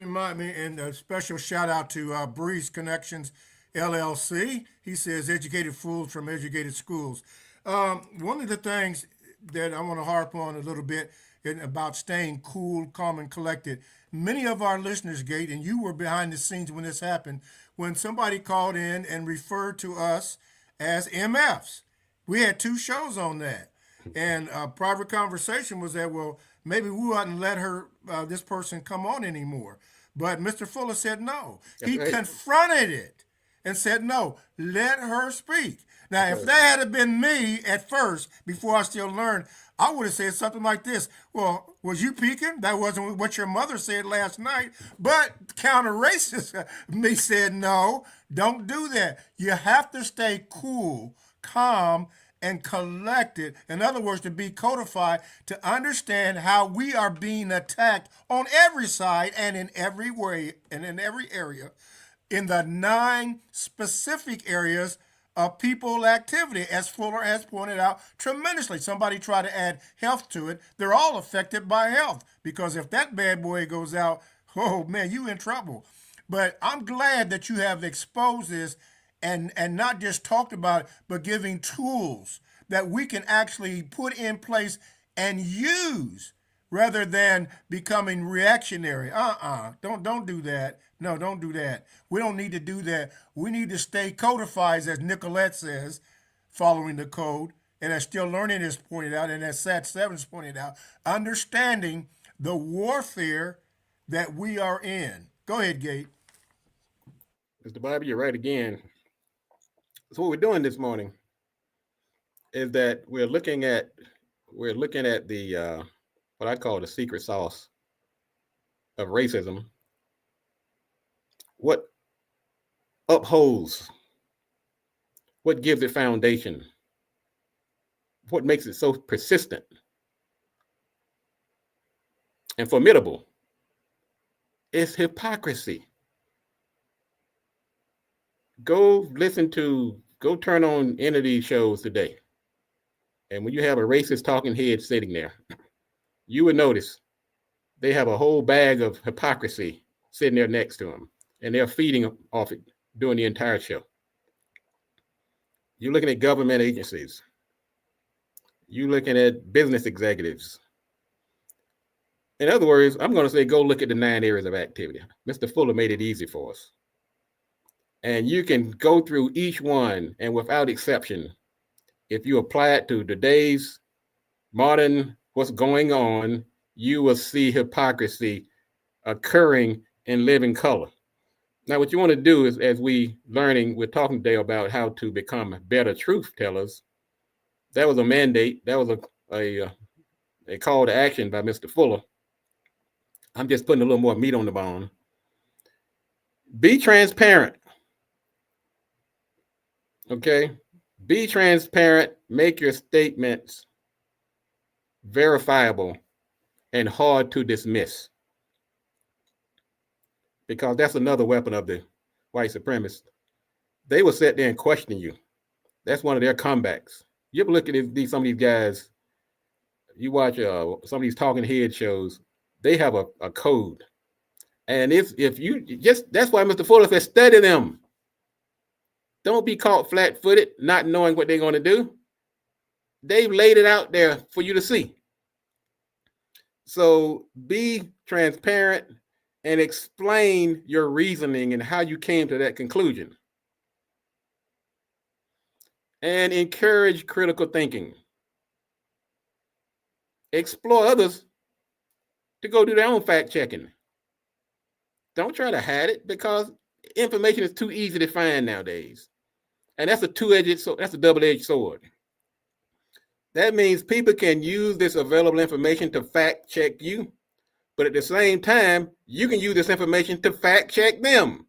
Remind me, and a special shout out to Breeze Connections LLC. He says, educated fools from educated schools. One of the things that I want to harp on a little bit about staying cool, calm, and collected. Many of our listeners, Gate, and you were behind the scenes when this happened, when somebody called in and referred to us as MFs. We had 2 shows on that. And private conversation was that, well, maybe we wouldn't let this person come on anymore. But Mr. Fuller said no. He confronted it and said, no, let her speak. Now, if that had been me at first, before I still learned, I would have said something like this. Well, was you peeking? That wasn't what your mother said last night. But counter-racist me said, no, don't do that. You have to stay cool, calm, and collected. In other words, to be codified, to understand how we are being attacked on every side and in every way and in every area, in the 9 specific areas of people activity, as Fuller has pointed out tremendously. Somebody tried to add health to it. They're all affected by health, because if that bad boy goes out, oh man, you in trouble. But I'm glad that you have exposed this and not just talked about it, but giving tools that we can actually put in place and use rather than becoming reactionary. Don't do that. No, don't do that. We don't need to do that. We need to stay codified, as Nicolette says, following the code, and as Still Learning has pointed out, and as Sat Seven's pointed out, understanding the warfare that we are in. Go ahead, Gate. Mr. Bobby, you're right again. So what we're doing this morning is that we're looking at the what I call the secret sauce of racism. What upholds, what gives it foundation, what makes it so persistent and formidable is hypocrisy. Go turn on any of these shows today. And when you have a racist talking head sitting there, you would notice they have a whole bag of hypocrisy sitting there next to them. And they're feeding off it during the entire show. You're looking at government agencies. You're looking at business executives. In other words, I'm going to say go look at the 9 areas of activity. Mr. Fuller made it easy for us. And you can go through each one, and without exception, if you apply it to today's modern what's going on, you will see hypocrisy occurring in living color. Now, what you want to do is, as we're talking today about how to become better truth tellers. That was a mandate. That was a call to action by Mr. Fuller. I'm just putting a little more meat on the bone. Be transparent. Okay? Be transparent. Make your statements verifiable and hard to dismiss. Because that's another weapon of the white supremacists. They will sit there and question you. That's one of their comebacks. You ever look at some of these guys, you watch some of these talking head shows, they have a code. And if you just, that's why Mr. Fuller said, study them. Don't be caught flat-footed, not knowing what they're going to do. They've laid it out there for you to see. So be transparent and explain your reasoning and how you came to that conclusion. And encourage critical thinking. Explore others to go do their own fact checking. Don't try to hide it, because information is too easy to find nowadays. And that's a double-edged sword. That means people can use this available information to fact check you, but at the same time, you can use this information to fact check them.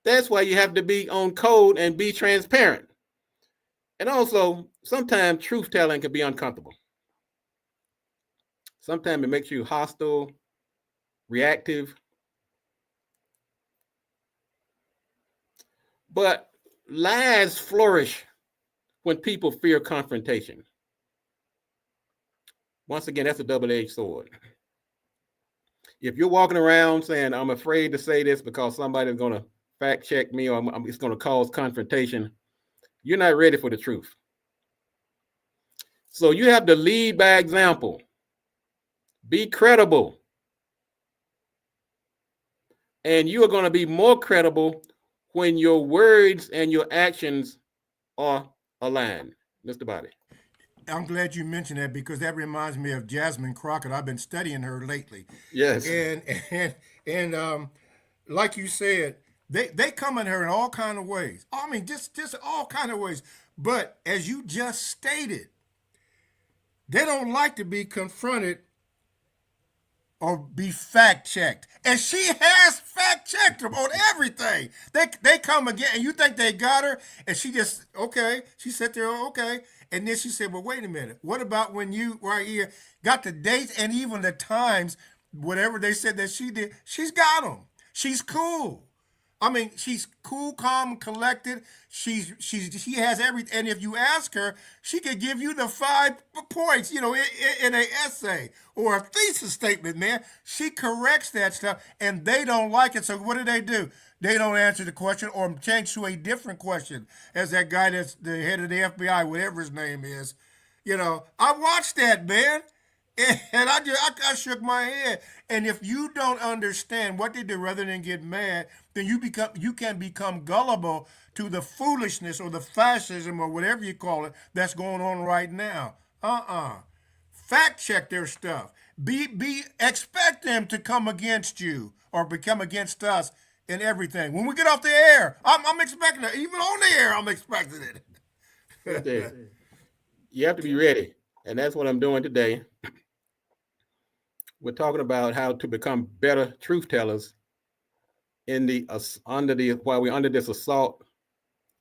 That's why you have to be on code and be transparent. And also, sometimes truth telling can be uncomfortable. Sometimes it makes you hostile, reactive. But lies flourish when people fear confrontation. Once again, that's a double-edged sword. If you're walking around saying, I'm afraid to say this because somebody's going to fact check me or it's going to cause confrontation, you're not ready for the truth. So you have to lead by example. Be credible. And you are going to be more credible when your words and your actions are aligned. Mr. Bobby. I'm glad you mentioned that, because that reminds me of Jasmine Crockett. I've been studying her lately. Yes. And like you said, they come at her in all kind of ways. I mean, just all kind of ways. But as you just stated, they don't like to be confronted or be fact checked. And she has fact checked them on everything. They come again, and you think they got her, and she just, okay. She sat there, okay. And then she said, well, wait a minute. What about when you right here got the dates and even the times, whatever they said that she did? She's got them. She's cool. I mean, she's cool, calm, collected. She has everything. And if you ask her, she could give you the 5 points, in an essay or a thesis statement, man. She corrects that stuff, and they don't like it. So what do? They don't answer the question or change to a different question. As that guy that's the head of the FBI, whatever his name is, I watched that, man. And I shook my head. And if you don't understand what they do rather than get mad, then you can become gullible to the foolishness or the fascism or whatever you call it that's going on right now. Fact check their stuff. Expect them to come against you or become against us in everything. When we get off the air, I'm expecting it. Even on the air, I'm expecting it. Listen, you have to be ready, and that's what I'm doing today. We're talking about how to become better truth tellers while we're under this assault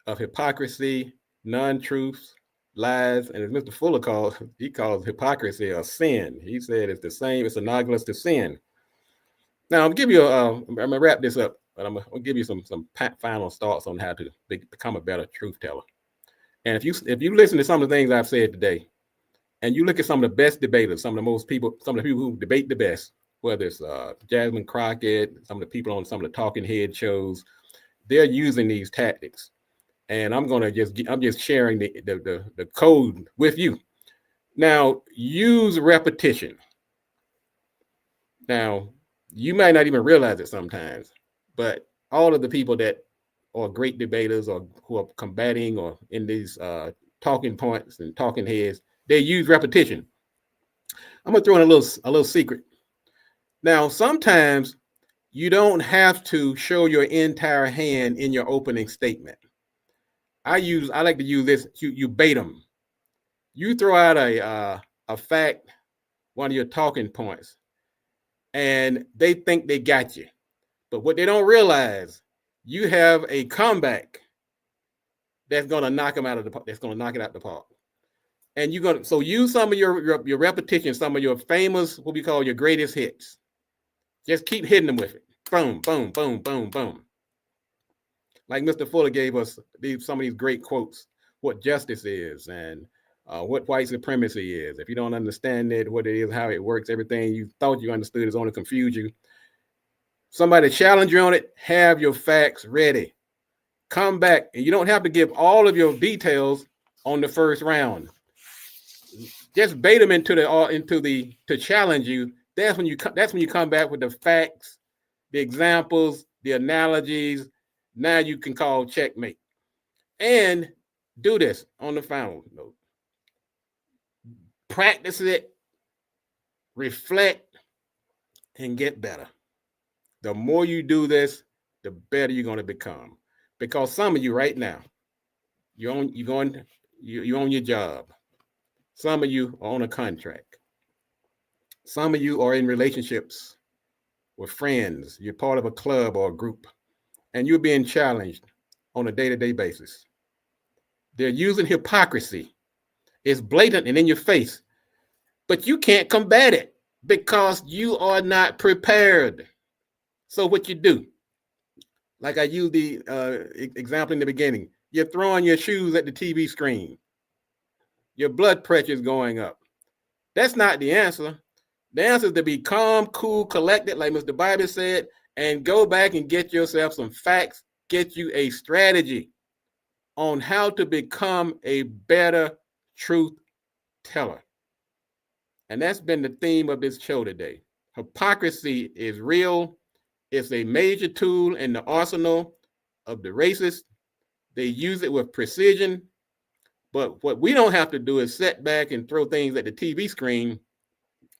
of hypocrisy, non-truths, lies, and as Mr. Fuller calls hypocrisy a sin. He said it's the same, it's analogous to sin. Now I'm gonna wrap this up, but I'm gonna give you some final thoughts on how to become a better truth teller. And if you listen to some of the things I've said today, and you look at some of the best debaters, some of the people who debate the best, whether it's Jasmine Crockett, some of the people on some of the talking head shows, they're using these tactics. And I'm just sharing the code with you. Now, use repetition. Now, you might not even realize it sometimes, but all of the people that are great debaters or who are combating or in these talking points and talking heads, they use repetition. I'm gonna throw in a little secret. Now, sometimes you don't have to show your entire hand in your opening statement. I like to use this. You bait them. You throw out a fact, one of your talking points, and they think they got you. But what they don't realize, you have a comeback that's gonna knock them out of the park. That's gonna knock it out the park. And you're gonna use some of your repetition, some of your famous, what we call your greatest hits. Just keep hitting them with it. Boom, boom, boom, boom, boom. Like Mr. Fuller gave us some of these great quotes, what justice is and what white supremacy is. If you don't understand it, what it is, how it works, everything you thought you understood is only confuse you. Somebody challenge you on it, have your facts ready. Come back, and you don't have to give all of your details on the first round. Just bait them to challenge you. That's when you come back with the facts, the examples, the analogies. Now you can call checkmate. And do this on the final note. Practice it, reflect, and get better. The more you do this, the better you're going to become. Because some of you right now, you're on your job. Some of you are on a contract. Some of you are in relationships with friends. You're part of a club or a group, and you're being challenged on a day-to-day basis. They're using hypocrisy. It's blatant and in your face, but you can't combat it because you are not prepared. So what you do, like I used the example in the beginning, you're throwing your shoes at the TV screen. Your blood pressure is going up. That's not the answer. The answer is to be calm, cool, collected, like Mr. Bible said, and go back and get yourself some facts, get you a strategy on how to become a better truth teller. And that's been the theme of this show today. Hypocrisy is real. It's a major tool in the arsenal of the racists. They use it with precision. But what we don't have to do is sit back and throw things at the TV screen.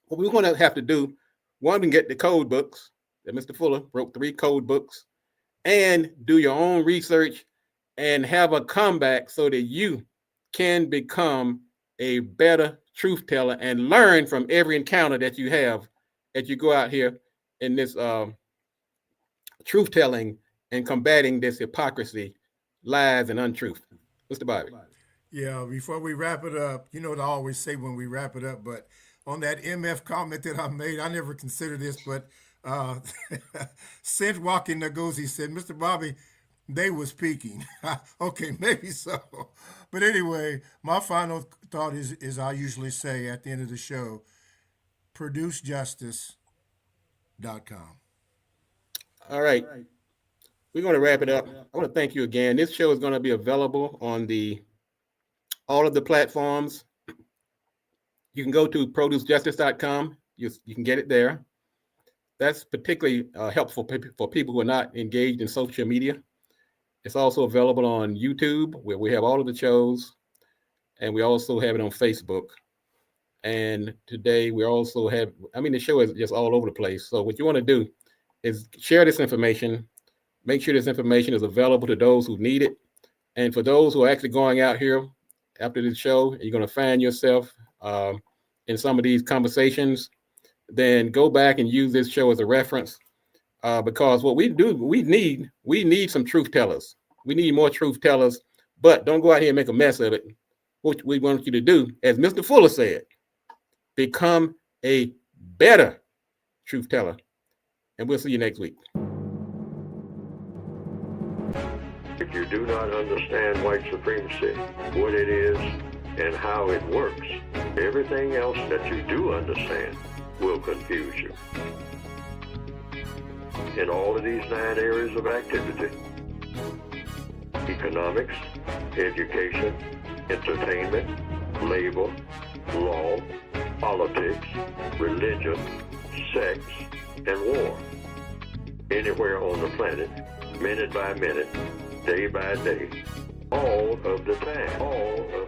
What we're going to have to do, one, we can get the code books that Mr. Fuller wrote 3 code books, and do your own research and have a comeback so that you can become a better truth teller and learn from every encounter that you have as you go out here in this truth telling and combating this hypocrisy, lies, and untruth. Mr. Bobby. Yeah, before we wrap it up, you know what I always say when we wrap it up, but on that MF comment that I made, I never considered this, but Sent Walking Ngozi said, Mr. Bobby, they was peaking. Okay, maybe so. But anyway, my final thought is I usually say at the end of the show, producejustice.com. All right. We're going to wrap it up. I want to thank you again. This show is going to be available on all of the platforms. You can go to producejustice.com. You can get it there. That's particularly helpful for people who are not engaged in social media. It's also available on YouTube, where we have all of the shows, and we also have it on Facebook. And today we also have, the show is just all over the place. So what you want to do is share this information, make sure this information is available to those who need it. And for those who are actually going out here after this show, you're going to find yourself in some of these conversations, then go back and use this show as a reference, because what we do, we need some truth tellers. We need more truth tellers, but don't go out here and make a mess of it. What we want you to do, as Mr. Fuller said, become a better truth teller. And we'll see you next week. If you do not understand white supremacy, what it is, and how it works, everything else that you do understand will confuse you. In all of these 9 areas of activity: economics, education, entertainment, labor, law, politics, religion, sex, and war. Anywhere on the planet, minute by minute, day by day, all of the time.